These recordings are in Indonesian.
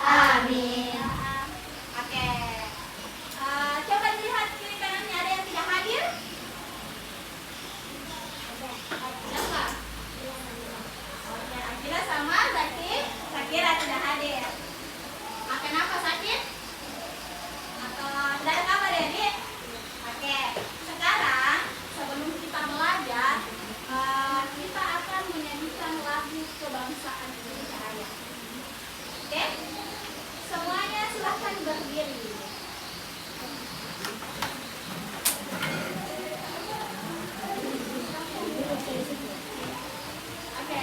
Amin. Oke. Coba lihat kiri kanannya, ada yang tidak hadir? Siapa? Oke, Akila sama berarti Sakira tidak hadir. Kenapa sakit? Atau tidak ada kabar ya, Dik? Oke, sekarang sebelum kita belajar, kita akan menyanyikan lagu kebangsaan Indonesia Raya. Oke? Semuanya silahkan berdiri. Oke.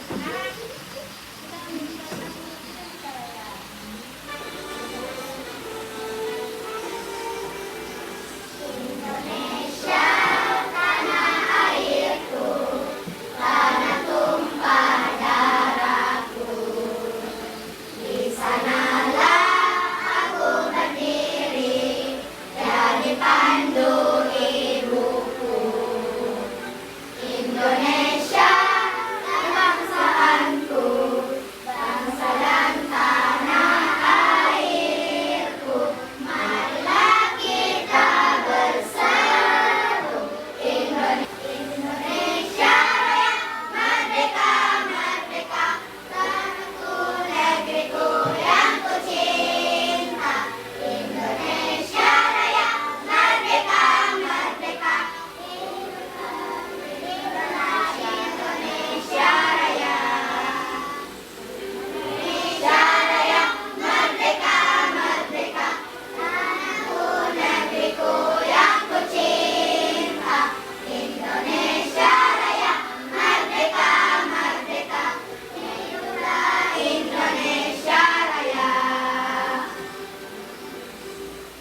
Sekarang kita menyanyikan lagu Indonesia Raya. Indonesia, tanah airku, tanah tumpah darahku. Di sanalah aku berdiri, jadi pandu ibuku. Indonesia, kebangsaanku, bangsa dan tanah airku. Marilah kita bersatu. Indonesia Raya, merdeka, merdeka, tanahku, negeriku yang ku cinta. Indonesia Raya, merdeka, merdeka, Indonesia Raya. Indonesia Raya, merdeka, merdeka, tanahku, negeriku yang ku cinta. Indonesia Raya, merdeka, merdeka, hiduplah Indonesia Raya.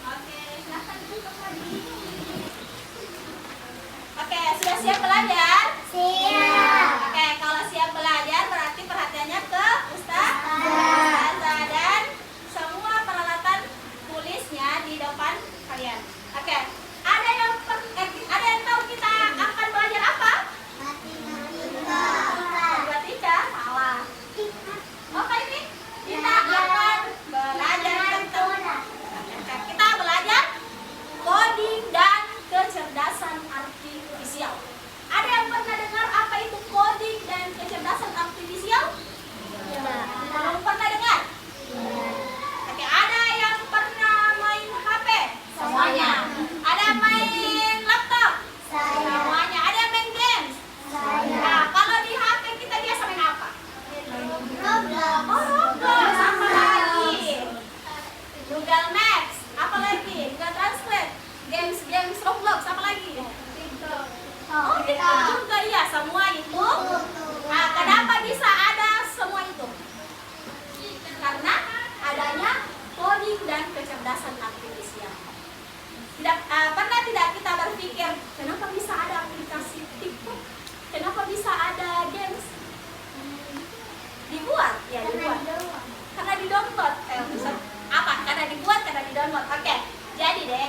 Oke, silahkan duduk lagi. Oke, sudah siap belajar? Siap. Oke, kalau siap belajar berarti perhatiannya ke Ustazah dan semua peralatan tulisnya di depan kalian. Oke, ada yang tahu kita akan belajar apa? Matematika? Salah. Apa ini? Kita akan belajar tentang kita belajar coding dan kecerdasan artifisial. Ada yang pernah dengar apa itu coding dan kecerdasan artifisial? Belum pernah dengar? Oke, ada yang pernah main HP? Semuanya. Ada main laptop? Saya. Semuanya. Ada yang main games? Saya. Nah, kalau di HP kita biasa main apa? Roblox. Oh, Roblox. Apa lagi? Google Maps. Apa lagi? Google Translate. Games Roblox. Apa lagi? Oh, TikTok juga ya. Semua itu. Nah, kenapa bisa ada semua itu? Karena adanya coding dan kecerdasan artifisial. Pernah tidak kita berpikir kenapa bisa ada aplikasi TikTok? Kenapa bisa ada games? Dibuat? Ya, dibuat. Karena di-download. Apa? Karena dibuat, karena di-download. Oke, jadi deh,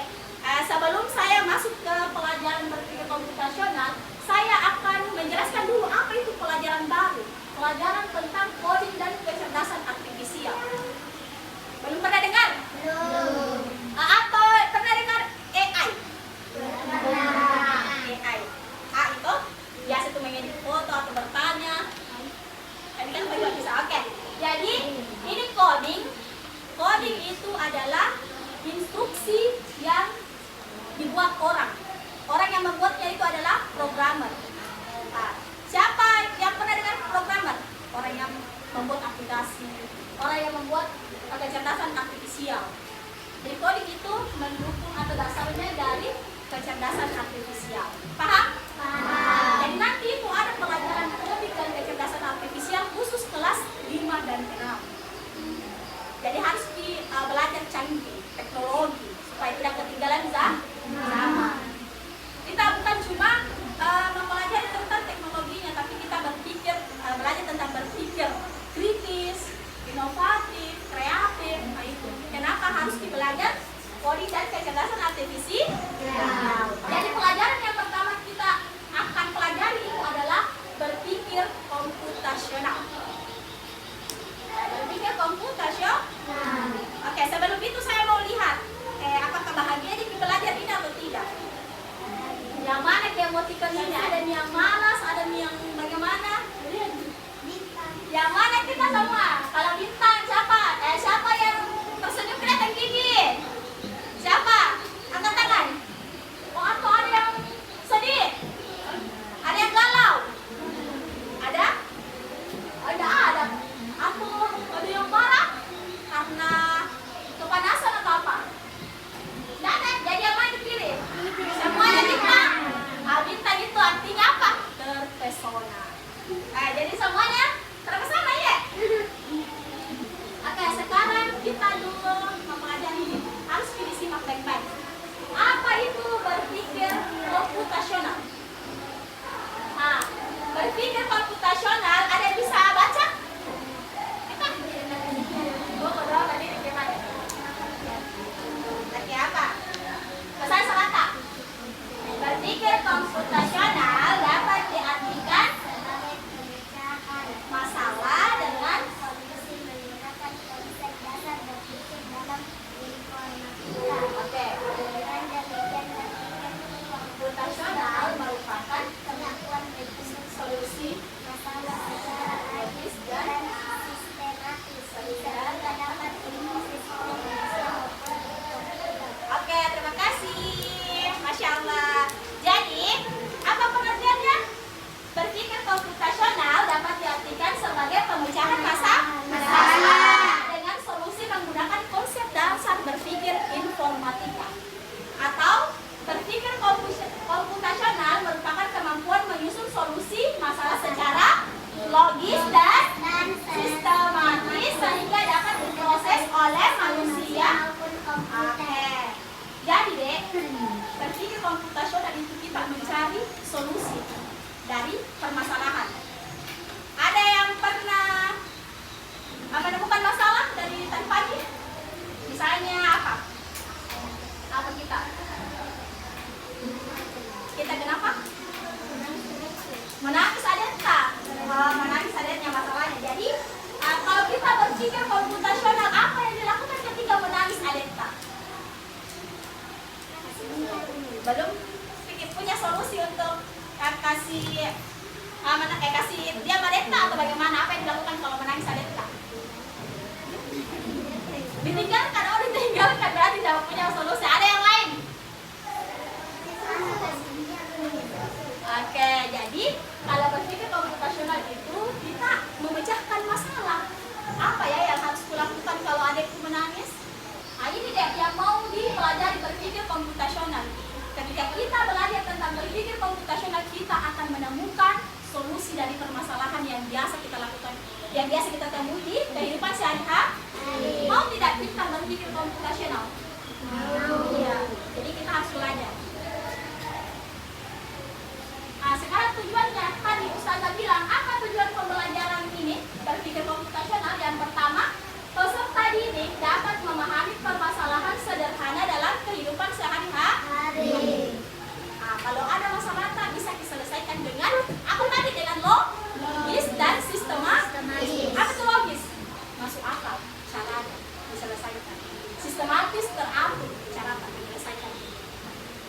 sebelum saya masuk ke pelajaran berpikir komputasional, saya akan menjelaskan dulu apa itu pelajaran baru. Pelajaran tentang coding dan kecerdasan artifisial. Belum pernah dengar? Belum. Atau pernah dengar AI? AI. Itu biasa itu mengedit foto atau bertanya. Tadi kan juga bisa. Oke. Jadi ini coding. Coding itu adalah instruksi yang dibuat orang. Orang yang membuatnya itu adalah programmer. Nah, siapa yang pernah dengar programmer? Orang yang membuat aplikasi, orang yang membuat kecerdasan artifisial. Jadi coding itu mendukung atau dasarnya dari kecerdasan artifisial. Paham? Paham. Jadi nanti itu ada pelajaran coding dan kecerdasan artifisial khusus kelas 5 dan 6. Jadi harus belajar canggih teknologi supaya tidak ketinggalan zaman. Kita bukan cuma mempelajari tentang teknologinya, tapi kita belajar tentang berpikir kritis, inovatif, kreatif. Nah, itu. Kenapa harus belajar coding dan kecerdasan artifisial? Jadi pelajaran yang pertama kita akan pelajari itu adalah berpikir komputasional. Berpikir komputasional. Oke, sebelum itu saya mau lihat apakah bahagia di belajar ini atau tidak. Yang mana yang motikan ini? Ada yang malas, ada yang bagaimana? Yang mana kita semua? Kalau bintang siapa? Siapa yang tersenyum kelihatan gigi? Siapa? Angkat tangan. Oh, atau ada yang sedih? Ada yang galau? Ada? Ada. Atau ada yang marah karena kepanasan atau apa? Tidak ada. Jadi yang mana dipilih? Semuanya bintang. Bintang itu artinya apa? Terpesona. Jadi semuanya terpesona ya? Oke, sekarang kita dulu mempelajari ini. Harus disimak baik-baik. Apa itu berpikir komputasional? Berpikir komputasional, ada yang bisa baca? Kita? Tadi bagaimana? Lagi apa? Pesan Salata. Berpikir komputasional dapat diartikan masalah dengan solusi menggunakan konsep dasar berpikir dalam informatika. Oke. Dengan demikian berpikir Komputasional merupakan kemampuan berpikir solusi masalah secara logis dan sistematis sehingga dapat diproses oleh manusia maupun komputer. Oke, terima kasih. Masya Allah. Jadi, apa pengertiannya? Berpikir komputasional dapat diartikan sebagai pemecahan masalah dengan solusi menggunakan konsep dasar berpikir informatika. Atau berpikir komputasional merupakan kemampuan menyusun solusi masalah secara logis dan sistematis sehingga dapat diproses oleh manusia maupun komputer. Oke. Jadi dek, berpikir komputasional itu kita mencari solusi dari permasalahan. Ada yang pernah menemukan masalah dari tadi pagi? Misalnya apa? Apa kita? Kita kenapa? Menangis adanya. Menangis adanya masalahnya. Jadi kalau kita berpikir komputasional, apa yang dilakukan ketika menangis adanya? Belum punya solusi untuk kasih dia madeta atau bagaimana? Apa yang dilakukan kalau menangis adeta? Ditinggalkan, ditinggalkan berarti tidak punya solusi. Ada yang lain? Oke, jadi kalau berpikir komputasional itu kita memecahkan masalah. Apa ya yang harus kulakukan kalau adekku menangis? Ini deh yang mau dipelajari berpikir komputasional. Ketika kita belajar tentang berpikir komputasional, kita akan menemukan solusi dari permasalahan yang biasa kita lakukan, yang biasa kita temui di kehidupan sehari-hari. Mau tidak kita berpikir komputasional? Iya. Jadi kita harus belajar. Sekarang tujuannya, tadi Ustazah bilang, apa tujuan pembelajaran ini? Berpikir komputasional yang pertama, peserta didik dapat memahami permasalahan sederhana dalam kehidupan sehari-hari. Kalau ada masalah bisa diselesaikan dengan apa tadi? Dengan logis dan sistematis. Apa itu logis? Masuk akal, caranya diselesaikan. Sistematis teratur, cara menyelesaikan.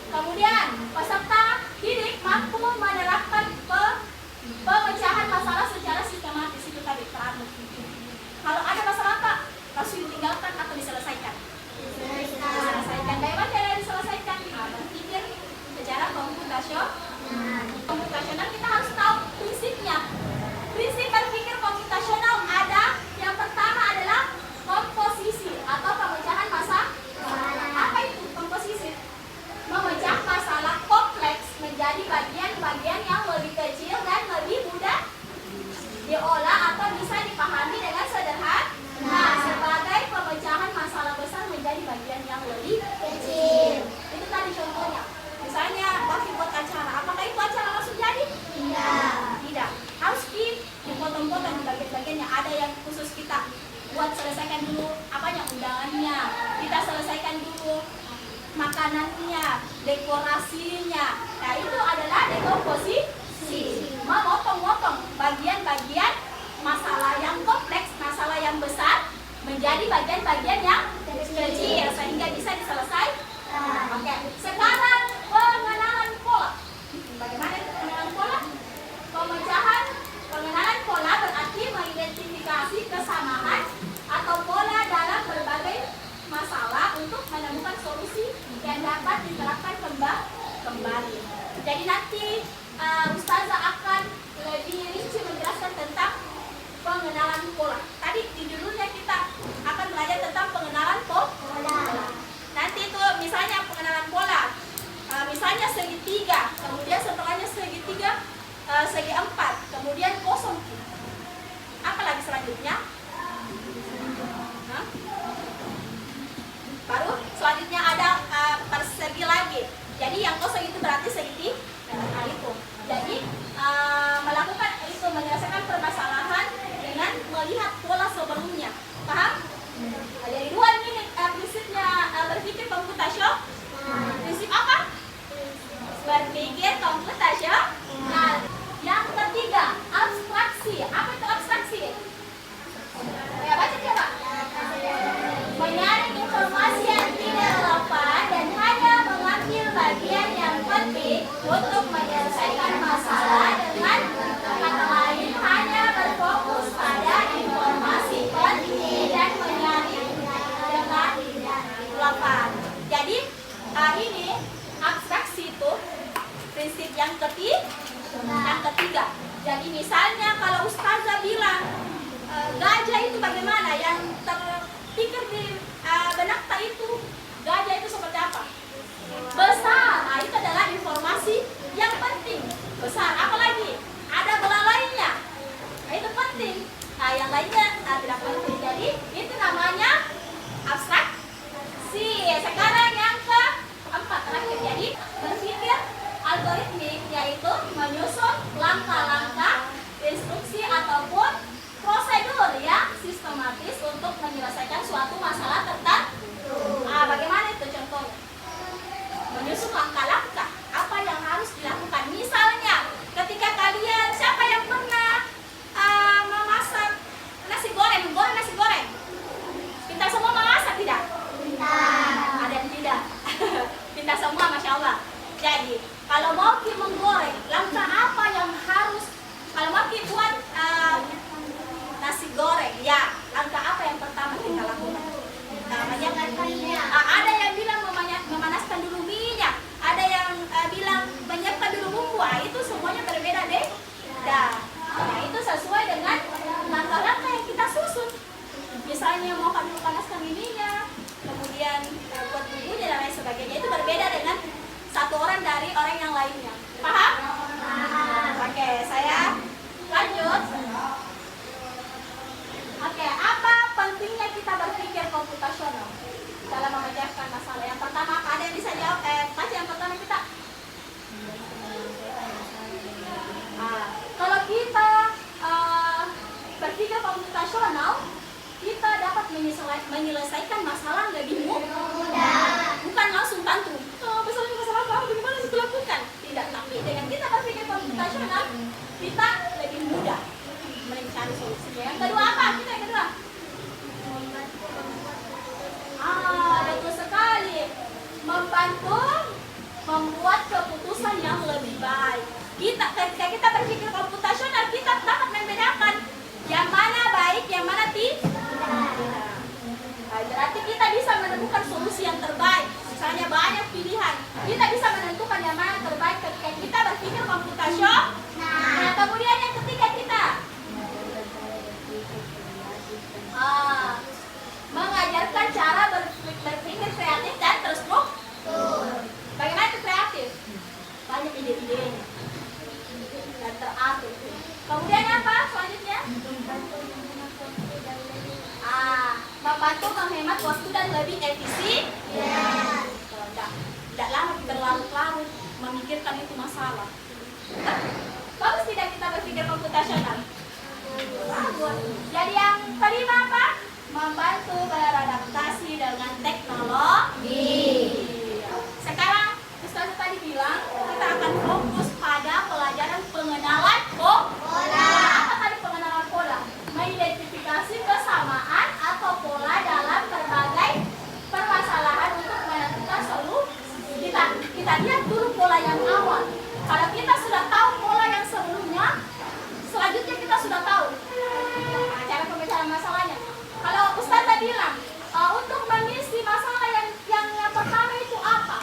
Kemudian peserta didik mampu menerapkan pemecahan masalah secara sistematis, itu tadi teratur. Kalau ada masalah langsung ditinggalkan atau diselesaikan? Diselesaikan. Bagaimana cara diselesaikan? Berpikir secara komputasional. Kita harus tahu prinsipnya. Prinsip berpikir komputasional ada. Yang pertama adalah komposisi atau pemecahan masalah. Apa itu komposisi? Memecah masalah kompleks menjadi bagian-bagian yang lebih kecil dan lebih mudah diolah atau bisa dipahami dengan sederhana. Sebagai pemecahan masalah besar menjadi bagian yang lebih kecil. Itu tadi contohnya. Misalnya waktu buat acara, apakah itu acara langsung jadi? Tidak. Harus dipotong-potong di bagian-bagiannya. Ada yang khusus kita buat selesaikan dulu apanya, undangannya. Kita selesaikan dulu makanannya, dekorasinya. Nah itu adalah dekomposisi. Memotong-motong bagian-bagian masalah yang kompleks, masalah yang dan dapat diterapkan kembali. Jadi nanti Ustazah akan lebih rinci menjelaskan tentang pengenalan pola. Tadi di judulnya kita akan belajar tentang pengenalan pola. Nanti itu misalnya pengenalan pola, misalnya segitiga, kemudian setelahnya segitiga, segi empat, kemudian kosong. Apa lagi selanjutnya? Hah? Baru selanjutnya ada persegi lagi. Jadi yang kosong itu berarti segitiga. Nah itu. Jadi melakukan itu menyelesaikan permasalahan dengan melihat pola sebelumnya. Paham? Jadi dua ini prinsipnya berpikir komputasional. Prinsip apa? Berpikir komputasional. Nah, yang ketiga abstraksi. Apa itu abstraksi? Ya baca coba. Menyaring informasi yang tidak relevan dan hanya mengambil bagian yang penting untuk menyelesaikan masalah. Dengan kata lain, hanya berfokus pada informasi penting dan menyaring dengan relevan. Jadi ini abstraksi itu prinsip yang ketiga. Jadi misalnya kalau Ustazah bilang gajah itu bagaimana, yang terpikir di benak tak itu gajah itu seperti apa? Besar. Nah, itu adalah informasi yang penting. Besar. Apalagi ada belalainya. Nah, itu penting. Nah, yang lainnya tidak penting. Jadi itu namanya abstraksi. Sekarang yang keempat terakhir. Jadi berpikir algoritmik, yaitu menyusun langkah-langkah, instruksi ataupun prosedur yang sistematis untuk menyelesaikan suatu masalah tertentu. Bagaimana itu contohnya? Menyusun langkah-langkah apa yang harus dilakukan. Misalnya, ketika kalian, siapa yang pernah memasak nasi goreng, menggoreng nasi goreng? Pintar semua memasak tidak? Pintar. Ada yang tidak? Pintar semua, Masya Allah. Jadi, kalau mau menggoreng, langkah apa yang harus, kalau mau buat nasi goreng, ya langkah apa yang pertama kita lakukan? Ada yang bilang memanaskan dulu minyak, ada yang bilang menyiapkan dulu bumbu. Itu semuanya berbeda deh. Nah, itu sesuai dengan langkah-langkah yang kita susun. Misalnya mau dulu panaskan minyak, kemudian buat bumbunya dan lain sebagainya. Itu berbeda dengan satu orang dari orang yang lainnya. Paham? Oke, saya lanjut. Oke, apa pentingnya kita berpikir komputasional dalam memecahkan masalah? Yang pertama, ada yang bisa jawab? Baca yang pertama kita. Kalau kita berpikir komputasional, kita dapat menyelesaikan masalah lebih mudah. Bukan langsung tantrum. Masalah apa? Bagaimana harus dilakukan? Tidak, tapi dengan kita berpikir komputasional, kita lebih mudah mencari solusinya. Yang kedua apa? Kita yang kedua. Betul sekali. Membantu membuat keputusan yang lebih baik. Ketika kita berpikir komputasional, kita dapat membedakan yang mana baik, yang mana tidak. Berarti kita bisa menemukan solusi yang terbaik. Misalnya banyak pilihan, kita bisa menentukan yang mana terbaik ketika kita berpikir komputasional. Nah, kemudian yang ketiga kita mengajarkan cara berpikir kreatif dan terstruktur. Bagaimana itu kreatif? Banyak ide-idenya dan teratur. Kemudian apa selanjutnya? Membantu menghemat waktu dan lebih efisien. Tidak lama berlarut-larut memikirkan itu masalah. Bagus tidak kita berpikir komputasional? Bagus. Jadi yang kelima apa? Membantu beradaptasi dengan teknologi. Sekarang Ustaz tadi bilang kita akan fokus pada pelajaran pengenalan pola. Apa tadi pengenalan pola? Mengidentifikasi kesamaan atau pola dalam berbagai permasalahan untuk menentukan solusi. Kita lihat dulu pola yang awal. Kalau kita sudah tahu pola yang sebelumnya, selanjutnya kita sudah tahu cara pembicaraan masalahnya. Kalau Ustaz tadi bilang untuk mengisi masalah yang pertama itu apa?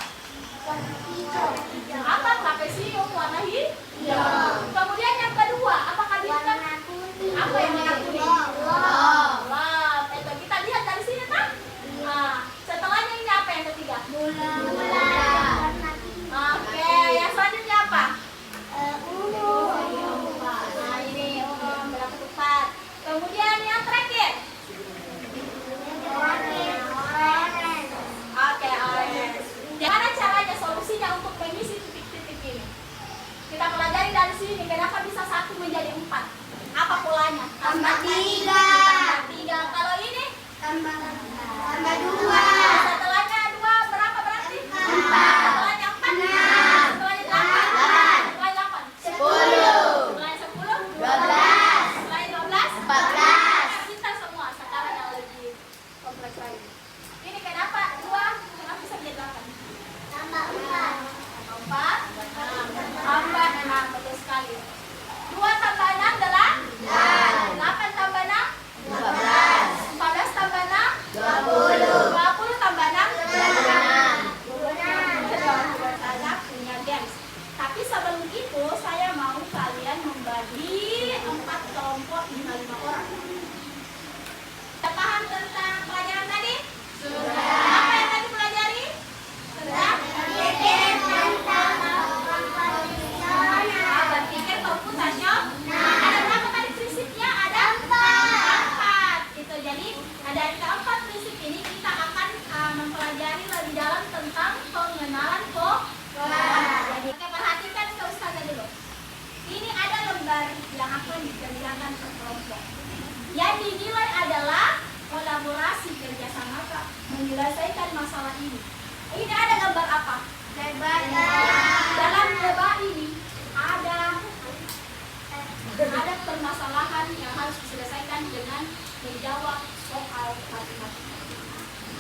pelajaran yang harus diselesaikan dengan menjawab soal matematika.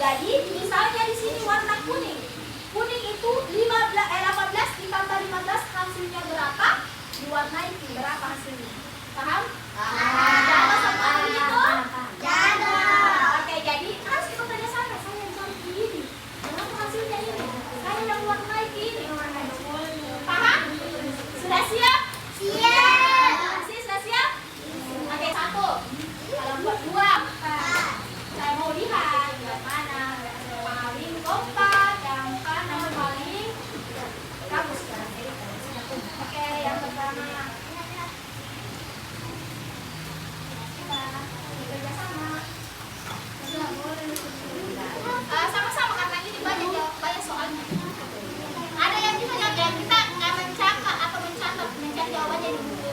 Jadi misalnya di sini warna kuning. Kuning itu 18 ditambah 15 hasilnya berapa? Diwarnai berapa hasilnya? Paham? Jago sama itu? Jago. Oke, jadi harus kita tanya sama. Saya yang cari ini. Berapa hasilnya ini? Saya yang warnai ini. Paham? Sudah siap? Siap. Masih sudah siap? Oke, 1. Kalau buat 2. Saya mau lihat yang mana paling kompak, yang mana paling bagus. Oke, yang pertama. Kita bekerja sama. Sama-sama karena ini banyak soalnya. Ada yang juga yang kita nggak mencatat atau mencatat mencari jawabannya di buku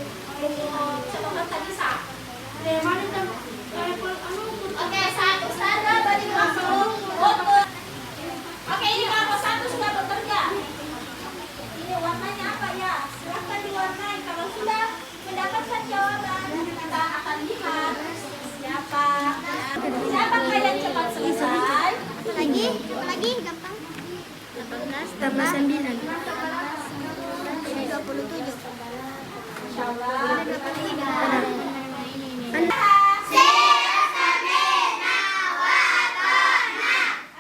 catatan tak bisa. Oke, 1 Sandra bagi kamu foto. Oke, ini kamu 1 sudah bekerja. Ini warnanya apa ya? Silahkan diwarnai. Kalau sudah mendapatkan jawaban, kita akan lihat siapa yang cepat selesai. Apalagi gampang. 18 tambah 9. Ini 27. Insyaallah. 23.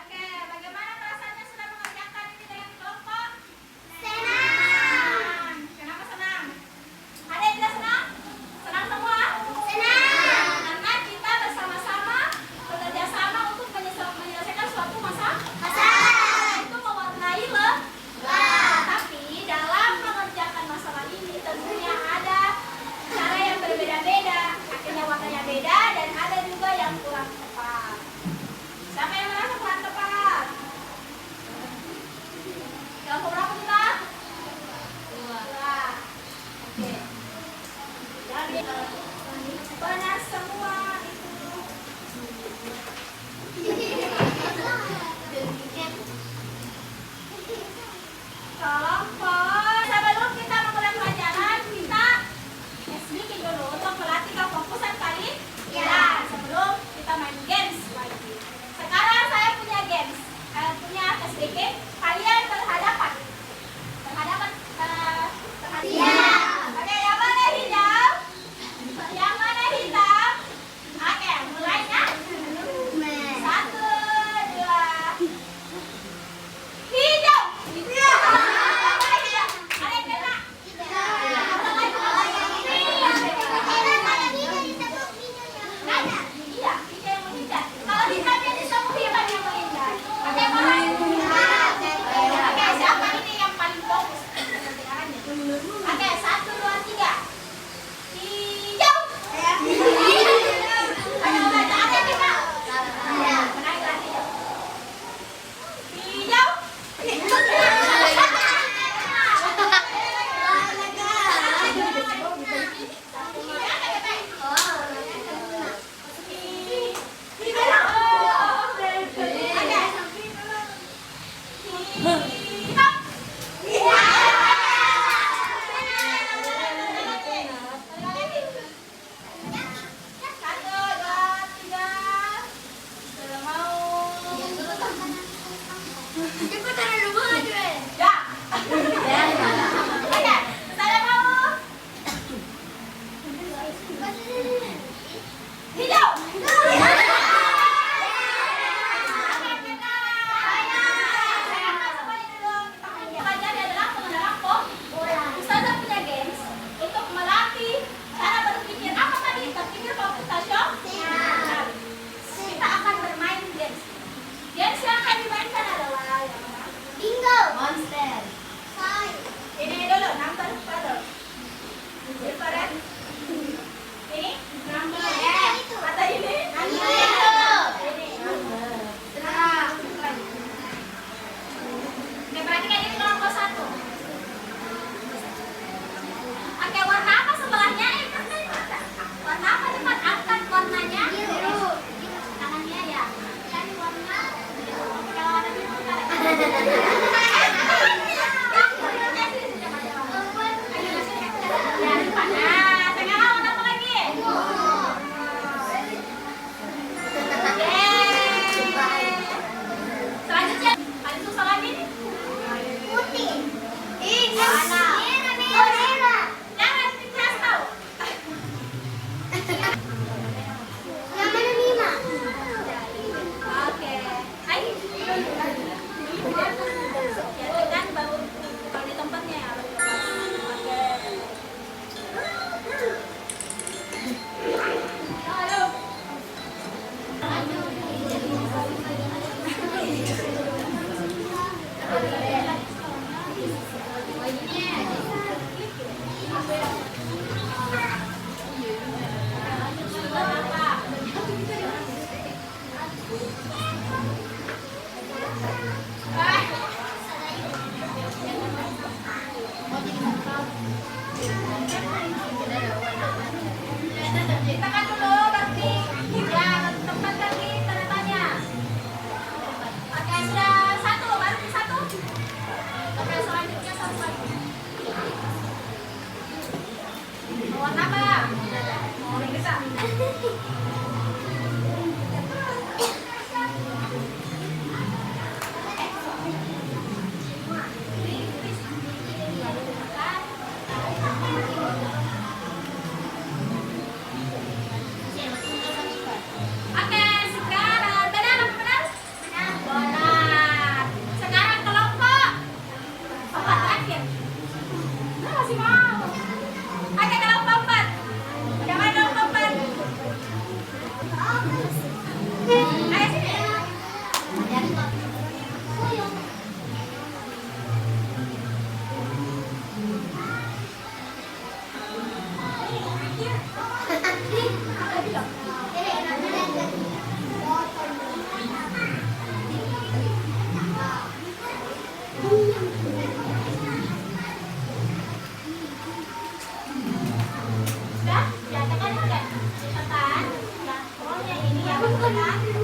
Oke, bagaimana perasaannya sudah mengerjakan ini dengan kelompok? Senang. Kenapa senang? Ada yang tidak senang? Senang semua? Senang. Karena kita bersama-sama bekerja sama untuk menyelesaikan suatu masalah. Itu mewarnai tapi dalam mengerjakan masalah ini tentunya ada cara yang berbeda-beda. Kak. Oke, sekarang benar apa benar? Benar. Sekarang kelompok empat terakhir. Masih mau. Oke, kelompok empat. Yang mana kelompok empat? Ayo sini. Sudah? Ya, tekan. Tekan. Nah, pokoknya ini yang benar.